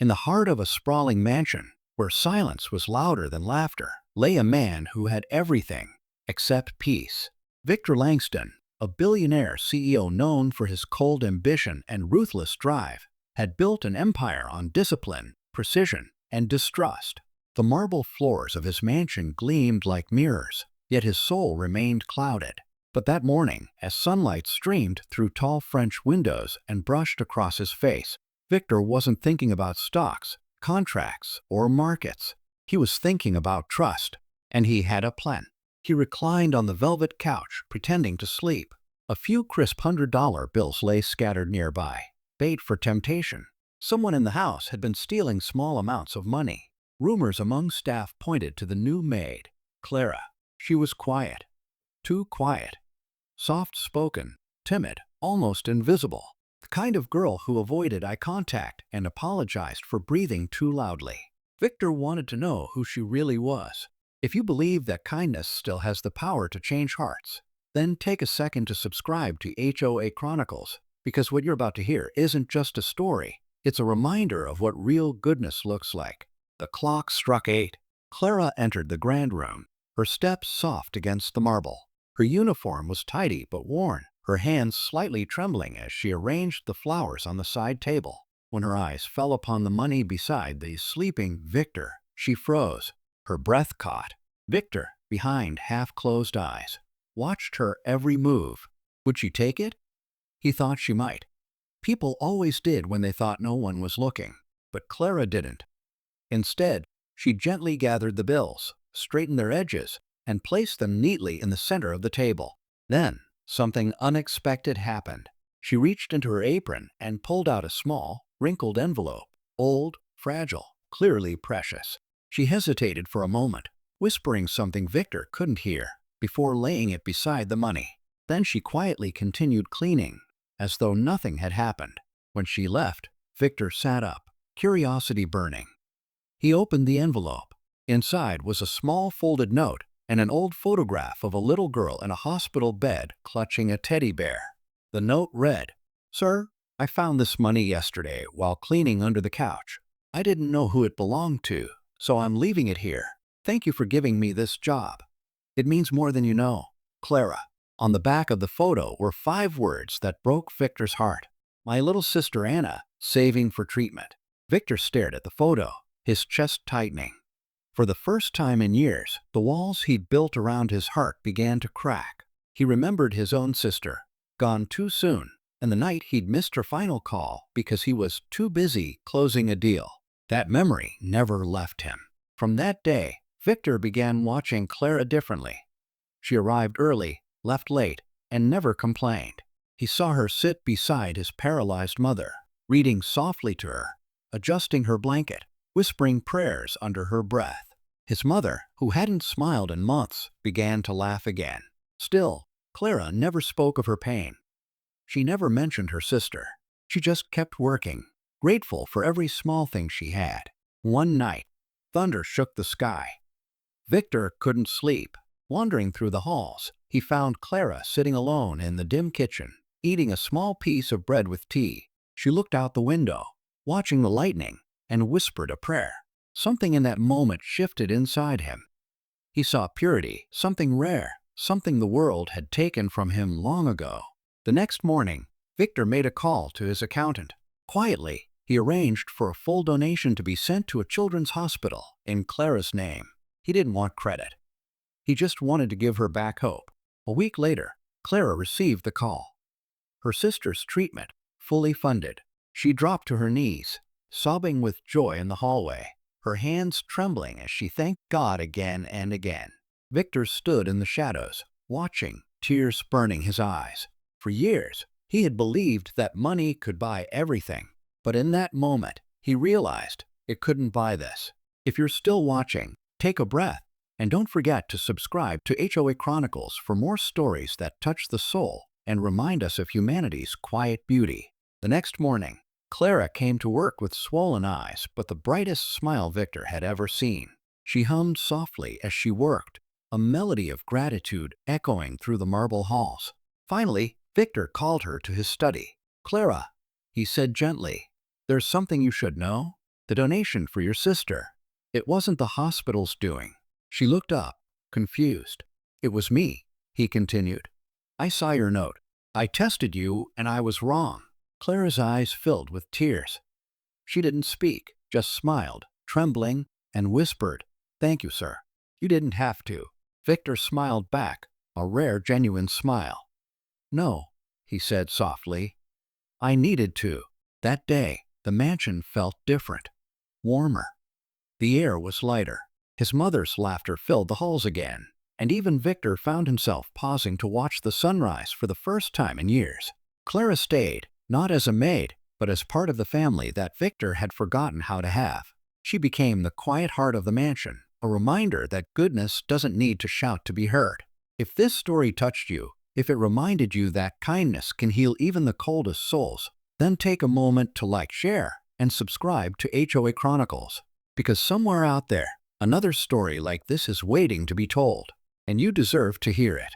In the heart of a sprawling mansion, where silence was louder than laughter, lay a man who had everything except peace. Victor Langston, a billionaire CEO known for his cold ambition and ruthless drive, had built an empire on discipline, precision, and distrust. The marble floors of his mansion gleamed like mirrors, yet his soul remained clouded. But that morning, as sunlight streamed through tall French windows and brushed across his face, Victor wasn't thinking about stocks, contracts, or markets. He was thinking about trust, and he had a plan. He reclined on the velvet couch, pretending to sleep. A few crisp $100 bills lay scattered nearby, bait for temptation. Someone in the house had been stealing small amounts of money. Rumors among staff pointed to the new maid, Clara. She was quiet. Too quiet. Soft-spoken, timid, almost invisible. The kind of girl who avoided eye contact and apologized for breathing too loudly. Victor wanted to know who she really was. If you believe that kindness still has the power to change hearts, then take a second to subscribe to HOA Chronicles, because what you're about to hear isn't just a story, it's a reminder of what real goodness looks like. The clock struck 8. Clara entered the grand room, her steps soft against the marble. Her uniform was tidy but worn, her hands slightly trembling as she arranged the flowers on the side table. When her eyes fell upon the money beside the sleeping Victor, she froze. Her breath caught. Victor, behind half-closed eyes, watched her every move. Would she take it? He thought she might. People always did when they thought no one was looking, but Clara didn't. Instead, she gently gathered the bills, straightened their edges, and placed them neatly in the center of the table. Then, something unexpected happened. She reached into her apron and pulled out a small, wrinkled envelope, old, fragile, clearly precious. She hesitated for a moment, whispering something Victor couldn't hear, before laying it beside the money. Then she quietly continued cleaning, as though nothing had happened. When she left, Victor sat up, curiosity burning. He opened the envelope. Inside was a small folded note and an old photograph of a little girl in a hospital bed clutching a teddy bear. The note read, "Sir, I found this money yesterday while cleaning under the couch. I didn't know who it belonged to, so I'm leaving it here. Thank you for giving me this job. It means more than you know, Clara." On the back of the photo were 5 words that broke Victor's heart. "My little sister Anna, saving for treatment." Victor stared at the photo, his chest tightening. For the first time in years, the walls he'd built around his heart began to crack. He remembered his own sister, gone too soon, and the night he'd missed her final call because he was too busy closing a deal. That memory never left him. From that day, Victor began watching Clara differently. She arrived early, left late, and never complained. He saw her sit beside his paralyzed mother, reading softly to her, adjusting her blanket, whispering prayers under her breath. His mother, who hadn't smiled in months, began to laugh again. Still, Clara never spoke of her pain. She never mentioned her sister. She just kept working, grateful for every small thing she had. One night, thunder shook the sky. Victor couldn't sleep. Wandering through the halls, he found Clara sitting alone in the dim kitchen, eating a small piece of bread with tea. She looked out the window, watching the lightning, and whispered a prayer. Something in that moment shifted inside him. He saw purity, something rare, something the world had taken from him long ago. The next morning, Victor made a call to his accountant. Quietly, he arranged for a full donation to be sent to a children's hospital in Clara's name. He didn't want credit. He just wanted to give her back hope. A week later, Clara received the call. Her sister's treatment, fully funded. She dropped to her knees, sobbing with joy in the hallway, her hands trembling as she thanked God again and again. Victor stood in the shadows, watching, tears burning his eyes. For years, he had believed that money could buy everything. But in that moment, he realized it couldn't buy this. If you're still watching, take a breath, and don't forget to subscribe to HOA Chronicles for more stories that touch the soul and remind us of humanity's quiet beauty. The next morning, Clara came to work with swollen eyes, but the brightest smile Victor had ever seen. She hummed softly as she worked, a melody of gratitude echoing through the marble halls. Finally, Victor called her to his study. "Clara," he said gently, "there's something you should know. The donation for your sister. It wasn't the hospital's doing. She looked up, confused. It was me, he continued. I saw your note. I tested you and I was wrong. Clara's eyes filled with tears. She didn't speak, just smiled, trembling, and whispered, "Thank you, sir. You didn't have to." Victor smiled back, a rare, genuine smile. "No," he said softly. "I needed to." That day, the mansion felt different, warmer. The air was lighter. His mother's laughter filled the halls again, and even Victor found himself pausing to watch the sunrise for the first time in years. Clara stayed, not as a maid, but as part of the family that Victor had forgotten how to have. She became the quiet heart of the mansion, a reminder that goodness doesn't need to shout to be heard. If this story touched you, if it reminded you that kindness can heal even the coldest souls, then take a moment to like, share, and subscribe to HOA Chronicles. Because somewhere out there, another story like this is waiting to be told, and you deserve to hear it.